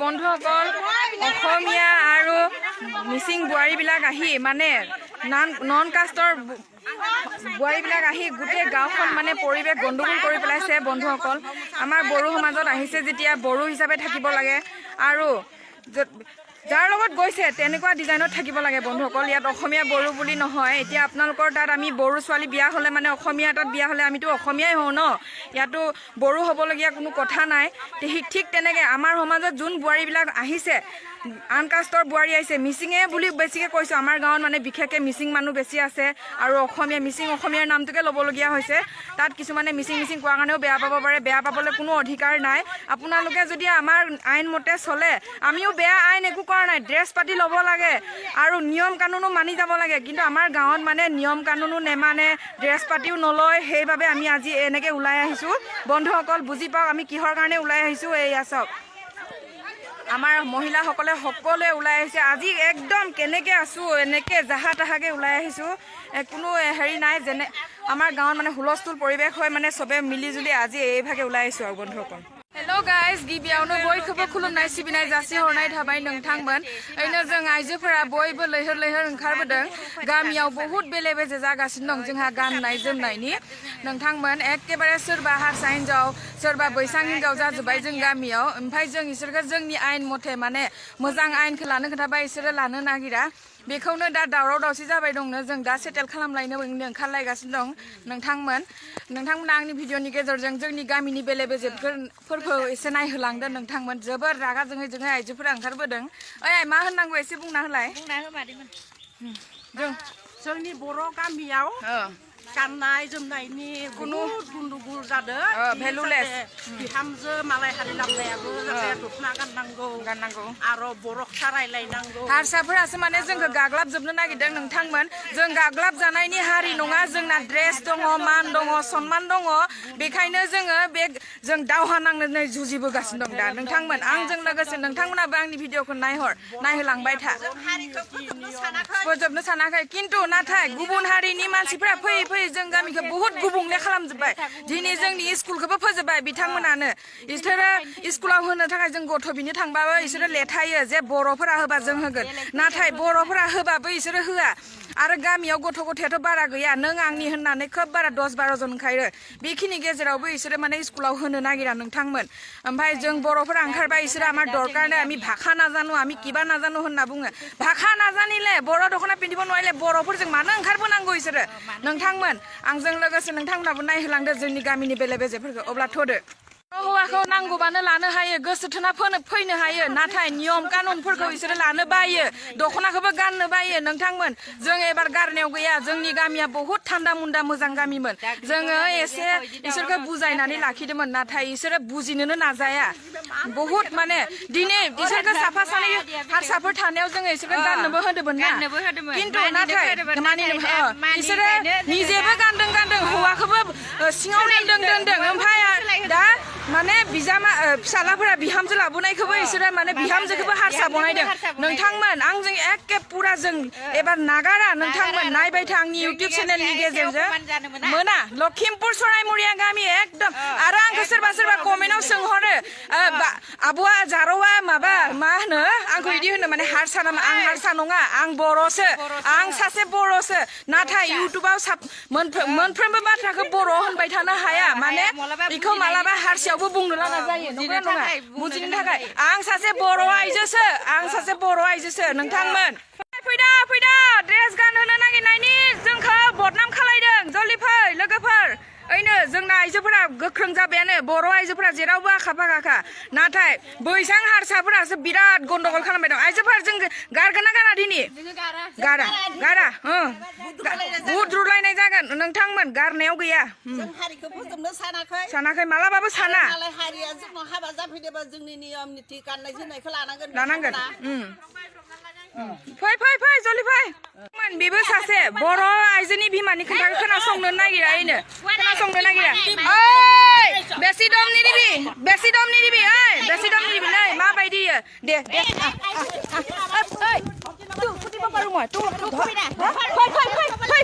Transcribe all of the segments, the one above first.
বন্ধুসকল অসমীয়া আৰু মিচিং বোৱাৰীবিলাক আহি মানে নন কাষ্টৰ বোৱাৰীবিলাক আহি গোটেই গাঁওখন মানে পৰিৱেশ গণ্ডগোল কৰি পেলাইছে। বন্ধুসকল আমাৰ বড়ো সমাজত আহিছে যেতিয়া বড়ো হিচাপে থাকিব লাগে আৰু যাৰ লগত গৈছে তেনেকুৱা ডিজাইনত থাকিব লাগে। বন্ধুসকল ইয়াত অসমীয়া বড়ো বুলি নহয়। এতিয়া আপোনালোকৰ তাত আমি বড়ো ছোৱালী বিয়া হ'লে মানে অসমীয়া তাত বিয়া হ'লে আমিতো অসমীয়াই হওঁ ন, ইয়াতো বড়ো হ'বলগীয়া কোনো কথা নাই। ঠিক তেনেকৈ আমাৰ সমাজত যোন বোৱাৰীবিলাক আহিছে আন কাষ্টৰ বোৱাৰী আহিছে, মিচিঙে বুলি বেছিকৈ কৈছোঁ। আমাৰ গাঁৱত মানে বিশেষকৈ মিচিং মানুহ বেছি আছে আৰু অসমীয়াৰ নামটোকে ল'বলগীয়া হৈছে। তাত কিছুমানে মিচিং কোৱাৰ কাৰণেও বেয়া পাব পাৰে, বেয়া পাবলৈ কোনো অধিকাৰ নাই। আপোনালোকে যদি আমাৰ আইন মতে চলে, আমিও বেয়া আইন একো কৰা নাই। ড্ৰেছ পাতি ল'ব লাগে আৰু নিয়ম কানুনো মানি যাব লাগে, কিন্তু আমাৰ গাঁৱত মানে নিয়ম কানুনো নেমানে, ড্ৰেছ পাতিও নলয়। সেইবাবে আমি আজি এনেকৈ ওলাই আহিছোঁ। বন্ধুসকল বুজি পাওক আমি কিহৰ কাৰণে ওলাই আহিছোঁ। এয়া চাওক আমাৰ মহিলাসকলে সকলোৱে ওলাই আহিছে আজি। একদম কেনেকৈ আছোঁ এনেকৈ জাহা তাহাকৈ ওলাই আহিছোঁ, কোনো হেৰি নাই। যেনে আমাৰ গাঁৱত মানে হুলস্থুল পৰিৱেশ হয়, মানে চবে মিলি জুলি আজি এইভাগে ওলাই আহিছোঁ আৰু। बंधुসকল हेलो गाइस गिबियावनो बयखौबो खुलुमनाय सिबिनाय जासि हरनाय थाबाय नोंथांमोन। ओरैनो जों आइजोफोरा बयबो लैहोर ओंखारबोदों। गामियाव बहुत बेले बेजे जागासिनो दं जोंहा गाननाय जोमनायनि। नोंथांमोन एखेबारे सोरबा हारसा हिन्जाव सोरबा बैसां हिन्जाव जाजोब्बाय जों गामियाव। ओमफ्राय जों इसोरखौ जोंनि आयेन मथे माने मोजां आयेनखौ लानो खोथाबा इसोरो लानो नागिरा। बेखौनो दा दावराव दावसि जाबाय दंनो, जों दा सेटेल खालामलायनो ओंखारलायगासिनो दं। नोंथांमोना आंनि भिडिअनि गेजेरजों जोंनि गामिनि बेले बेजेफोरखौ एसे नायहोलांदो। नोंथांमोन जोबोर रागा जोङै आइजोफोरा ओंखारबोदों। ओइ मा होननांगौ एसे बुंना होलाय। जोंनि बर' गामियाव गाननाय जोमनायनि कुनु गुन्दुगुल जादों। भेलुलेस बिहामजो मालाय हारि लाबोनायाबो दखना गाननांगौ आरो बर'खा रायलायनांगौ। हारसाफोरासो माने जोंखौ गाग्लाबजोबनो नागिरदों। नोंथांमोन जों गाग्लाब जानायनि हारि नङा, जोंना ड्रेस दङ, मान दङ, सनमान दङ। बेखायनो जों दावहा नांनो जुजिबोगासिनो दं दा। नोंथांमोन आंजों लोगोसे नोंथांमोनाबो आंनि भिडिअखौ नायहोलांबाय था। फोजोबनो सानाखै, खिन्थु नाथाय गुबुन हारिनि मानसिफोरा फैयै जों गामिखौ बहुत गुबुंले खालामजोब्बाय। दिनै जोंनि स्कुलखौबो फोजोबबाय बिथांमोनानो। इसोरो स्कुलाव होनो थाखाय जों गथ' बिनो थांबाबो इसोरो लेथायो जे बर'फोरा होबा जों होगोन, नाथाय बर'फोरा होबाबो इसोरो होआ। आरो गामियाव गथ'याथ' बारा गैया, नों आंनि होननानै खोब बारा 10-12 जन ओंखारो। बेखिनि गेजेरावबो इसोरो माने स्कुलाव होनो नागिरा नोंथांमोन। ओमफ्राय जों बर'फोरा ओंखारबाय इसोरो आमार दरकार नै, आमी भाषा नाजानो, आमी किबा नाजानो होनना बुङो। भाषा नाजानिले बर' दख'ना पिन्धिब नहायले बर'फोरजों मानो ओंखारबोनांगौ इसोरो। नोंथांमोन आंजों लोगोसे नोंथांमोनाबो नायहोलांदो जोंनि गामिनि बेले बेजेफोरखौ। अब्ला थ'दो। हौवाखौ नांगौबानो लानो हायो, गोसो थोना फैनो हायो, नाथाय नियम कानुनफोरखौ इसोरो लानो बायो, दख'नाखौबो गाननो बायो। नोंथांमोन जों एबार गारनायाव गैया। जोंनि गामिया बहुत थान्दा मुन्दा मोजां गामिमोन। जोङो एसे इसोरखौ बुजायनानै लाखिदोंमोन, नाथाय इसोरो बुजिनोनो नाजाया। बहुत माने दिनै इसोरखौ साफा सानै हारसाफोर थानायाव जोङो इसोरखौ गाननोबो होदोंमोन ना, खिन्थु नाथाय इसोरो निजेबो गानदों, हौवाखौबो सिङाव दोनदों। ओमफ्राय दा माने फिसालाफोरा बिहामजो लाबोनायखौबो इसोरो माने बिहामजोखौबो हारसा बनायदों। नोंथांमोन आंजों एखे पुरा जों एबार नागारा। नोंथांमोन नायबाय था आंनि इउटिउब चेनेलनि गेजेरजों। मोना लखिमपुर सरायमुरिया गामि एकदम। आरो आंखौ सोरबा कमेन्टआव सोंहरो आब'आ जारौआ माबा मा होनो आंखौ बिदि होनो माने हारसा नामा। आं हारसा नङा, आं बर'सो, आं सासे बर'सो। नाथाय इउटिउबाव मोनफ्रोमबो बाथ्राखौ बर' होनबाय थानो हाया, माने बेखौ मालाबा हारसायावबो बुंनो लागा जायो। नंगौना नङा? बुजिनो थाखाय आं सासे बर' आइजोसो। नोंथांमोन फैदा ड्रेस गानहोनो नागिरनायनि जोंखौ बदनाम खालायदों। जल्दि फै लोगोफोर। ओइनो जोंना आइजोफोरा गोख्रों जाबायानो बर' आइजोफोरा जेरावबो आखा फाखाखा नाथाय बैसां हारसाफोरासो बिराद गन्डगल खालामबाय दं आइजोफोरा जों गारगोन ना गारा दिनै गारा बुद रुलायनाय जागोन नोंथांमोन गारनायाव गैया जों हारिखौ फोजोबनो सानाखै मालाबाबो साना मालाय हारिया जोंनाव हाबा जाफैदोंबा जोंनि नियम निथि गाननाय जोमनायखौ लानांगोन फै जलि फै बेबो सासे बर' आइजोनि बिमानि खोथाखौ खोनासंनो नागिरा ओइ बेसि दमनि दिबि ओइ बेसि दमनि दिबि नै माबायदि दे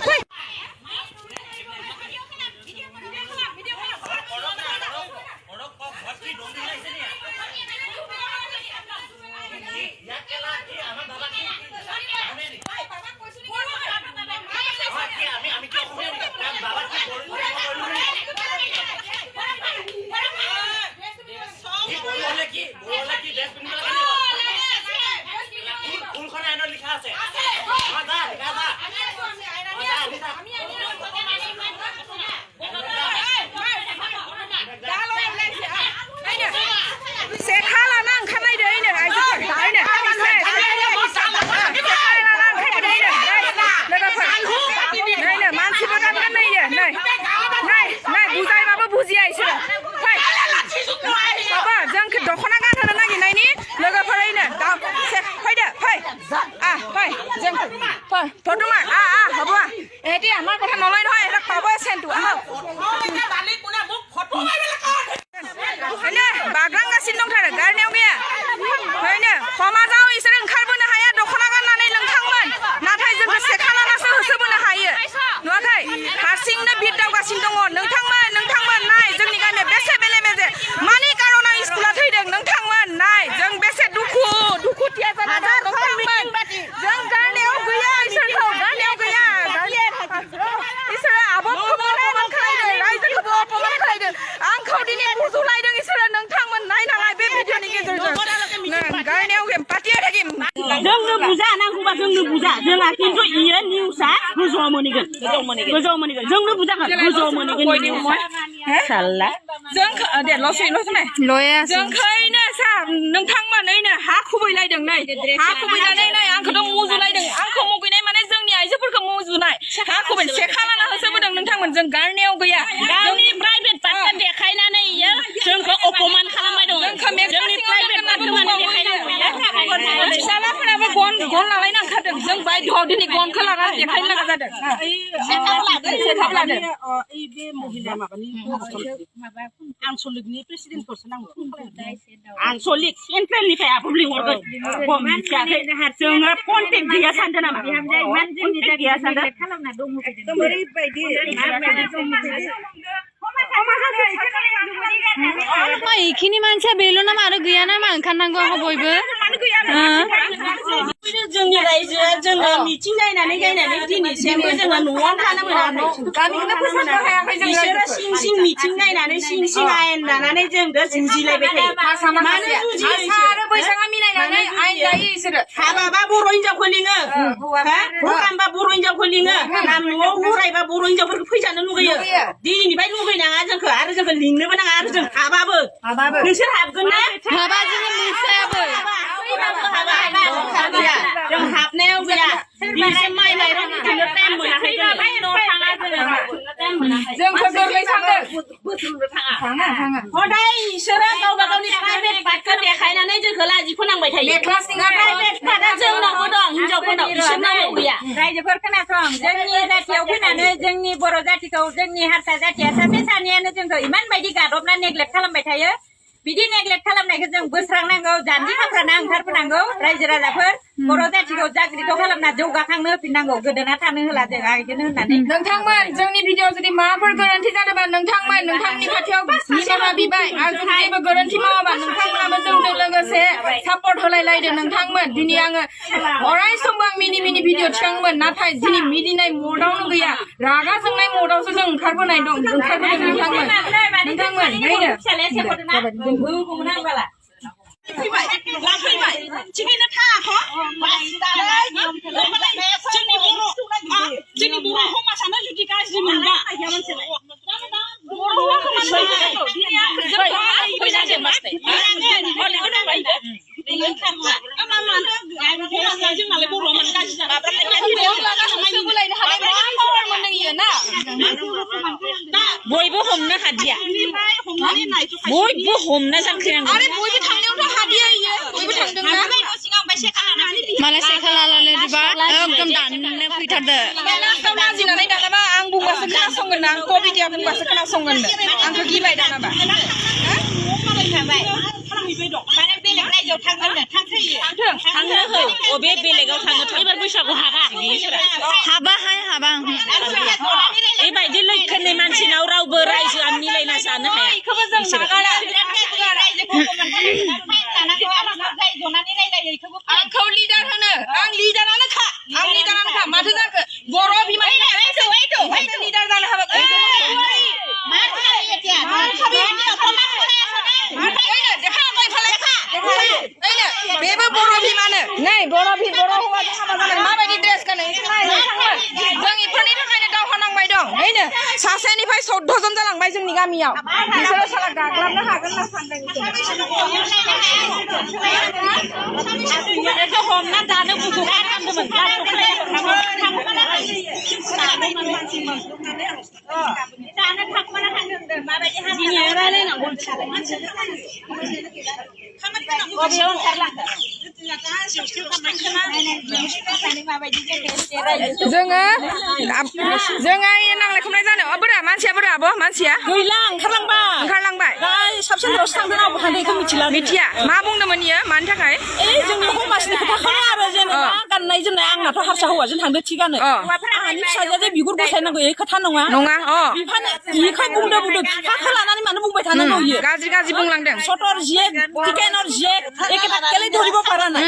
फै बुजिया इसोरो जोंखौ दख'ना गानहोनो नागिरनायनि लोगोफोरैनो फै जों थदुमा हबा एहेति आमार কথা নলয় নহয় এটা পাব চেনটো हैनो बाग्रांगासिनो दंथारो गारनायाव गैया हैनो समाजाव इसोर ओंखारबोनो हाया दख'ना गाननानै नोंथांमोन नाथाय जोंखौ सेखालानासो होसोबोनो हायो नुवाखै हारसिंनो बिर दावगासिनो दङ नोंथांमोन नाय जोंनि गामिया बेसे बेले बेजे मानि कारनाव स्कुला थैदों नोंथांमोन नाय जों बेसे दुखुथिया जाना दं नोंथांमोन जों गारनायाव गैया इसोरखौ गारनायाव गैया इसोरो आबखौबो अपमान खालायदों रायजोखौबो अपमान खालायदों आंखौ दिनै बुजुलायदों इसोरो नोंथांमोन नायनालाय बे भिडिअनि गेजेरजों गारनायाव पार्टिया थागिम जोंनो बुजा नांगौबा जोंनो बुजा जोंहा खिन्थु इयो निउसआ गोजौआव मोनहैगोन जोंनो बुजागोन गोजौआव मोनहैगोन साल्ला जों दे जोंखैनो सा नोंथांमोन ओइनो हा खुबैलायदों नै हा खुबैनानै नै आंखौथ' मुजुलायदों आंखौ मुगैनाय माने जोंनि आइजोफोरखौ मुजुनाय हा खुबै सेखालाना होसोबोदों नोंथांमोन जों गारनायाव गैया गावनि प्राइभेट पार्टखौ देखायनानै इयो जोंखौ अपमान खालामबाय दं जोंनि प्राइभेट पार्टखौ देखायनानै फिसालाफोराबो गन लालायनो ओंखारदों जों बायद'आव दिनै गनखौ लानानै देखायनो लागा जादों सेखाब लादों बे महिला माबानि आनसलिकनि प्रेसिडेन्टखौसो नांगौ आनसलिक सेन्ट्रेलनिफ्राय आबो लिंहरगोन जोङो कन्टेक्ट गैया सानदों नामा गैया सानदों इखिनि मानसिया बेल' नामा आरो गैया नामा ओंखारनांगौ बयबो जोंनि रायजोआ जोङो मिथिं नायनानै दिनैसिमबो जोङो न'आव थानो मोनाखै बिसोरो सिं मिथिं नायनानै सिं आयेन लानानै जोंजों जुजिलायबाय थायो मानो जुजियो हाबाबा बर' हिनजावखौ लिङो हरखामबा बर' हिनजावखौ लिङो न'आव बरायबा बर' हिनजावफोरखौ फैजानो लुगैयो दिनैनिफ्राय लुगैनाङा जोंखौ आरो जोंखौ लिंनोबो नाङा आरो जों हाबाबो नोंसोर हाबगोन ना हाबा जोङो मोसायाबो जों हाबनायाव गैया बिसोर माइ माइरं बुथुमनो टाइम मोनाखै जोंखौ गोरलै सानदों हदाय इसोरो गावबा गावनि प्राइभेट पार्टखौ देखायनानै जोंखौ लाजि फोनांबाय थायो प्राइभेट पार्टआ जोंनावबो दं हिनजावफोरनाव इसोरनाव गैया रायजोफोर खोनासं जोंनि जाथियाव फैनानै जोंनि बर' जातिखौ जोंनि हारसा जातिया सासे सानैयानो जोंखौ इमान बायदि गादबना नेग्लेक्ट खालामबाय थायो बिदि नेग्लेक्ट खालामनायखौ जों बोस्रांनांगौ जानजि खाफ्राना ओंखारबोनांगौ रायजो राजाफोर बर' जातिखौ जागृत खालामना जौगाखांनो होफिननांगौ गोदोना थानो होला जों बिदिनो होननानै नोंथांमोन जोंनि भिडिअ जुदि माबाफोर गोरोन्थि जादोंबा नोंथांनि खाथियाव निमाहा बिबाय आं जुदि जेबो गोरोन्थि मावाबा नोंथांमोनाबो जोंजों लोगोसे सापर्ट होलायलायदों नोंथांमोन दिनै आङो अराय समबो आं मिनि भिडिअ थिखाङोमोन नाथाय दिनै मिनिनाय मोदावनो गैया रागा जोंनाय मोदावसो जों ओंखारबोदों नोंथांमोन नायनो फैबाय थिगैनो थाङाखौ जोंनि बर' समाजानो जुदि गाज्रि मोनबा बयबो हमनो हादिया बयबो हमनो सानखिनांगौ आरे बयबो थांनायावथ' हादिया इयो बयबो थांदोंना मालाय साइकेल लानानै दिबा एकदम दाननो फैथारदो लास्टाव लाजिनानै दानाबा आं बुंबासो खोनासंगोन ना आं कबिदिया बुंबासो खोनासंगोन आंखौ गिबाय दानाबा माने बेलेग रायजोआव थांगोन थांनो हो अबे बेलेगाव थाङो एबार बैसागु हाबा हाबा बेबायदि लैखोननि मानसिनाव रावबो रायजोआ मिलायना जानो हाया इखौबो जों नागारा आंखौ लिडार होनो आं लिडारानोखा माथो जाखो बर' बिमा लिडार जानो हाबाय बेबो बर' बिमानो नै बर' हौवाजों हाबा जानाय माबायदि ड्रेस गानो जों इफोरनि थाखायनो दावहा नांबाय दं ओइनो सासेनिफ्राय 14 जन जालांबाय जोंनि गामियाव बिसोरो साला गाग्लाबनो हागोन ना सानदों हमना जानो बुगुरा खालामदोंमोन जोङो नांलाय खमलाय जानो बोरा मानसिया बोरा आब' मानसिया गैला ओंखारलांबाय साबसिनफ्रावसो थांदों रावबो थांनायखौ मिथिया मा बुंदोंमोन इयो मानि थाखाय जोंनि हमासनि खोथाखौनो आरो जेनेबा गाननाय जोमनाय आंनाथ' हारसा हौवाजों थांदो थिगानो आंहानि फिसाजोआ जे बिगुर गसायनांगौ ए खोथा नङा बिखौ बुंदों बिफाखौ लानानै मानो बुंबाय थानांगौ इयो गाज्रि बुंलांदों सटर जिएक टिकेनर जिएक एकेबारे धरिब पारा ना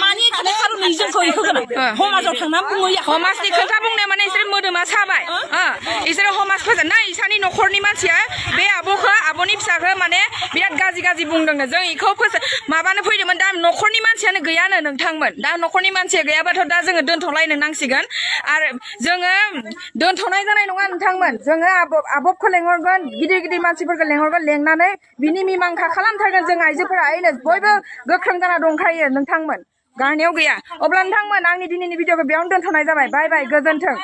मानि थानाय खारनै जोंखौ इखौ गोनां हमाजाव थांनानै बुङो हमासनि खोथा बुंनाय माने इसोर मोदोमा साबाय इसोर हमास फोजों ना इसानि न'खरनि मानसिया बे आब'नि फिसाखौ माने बिराद गाज्रि बुंदोंनो जों इखौ माबानो फैदोंमोन दा न'खरनि मानसियानो गैयानो नोंथांमोन दा न'खरनि मानसिया गैयाबाथ' दा जोङो दोनथ'लायनो नांसिगोन आरो जोङो दोनथ'नाय जानाय नङा नोंथांमोन जोङो आब'खौ लेंहरगोन गिदिर मानसिफोरखौ लेंनानै बिनि मिमांखा खालामथारगोन जों आइजोफोरा ओइनो बयबो गोख्रों जाना दंखायो नोंथांमोन गारनायाव गैया अब्ला नोंथांमोन आंनि दिनैनि भिडिअखौ बेयावनो दोनथ'नाय जाबाय बाय गोजोन्थों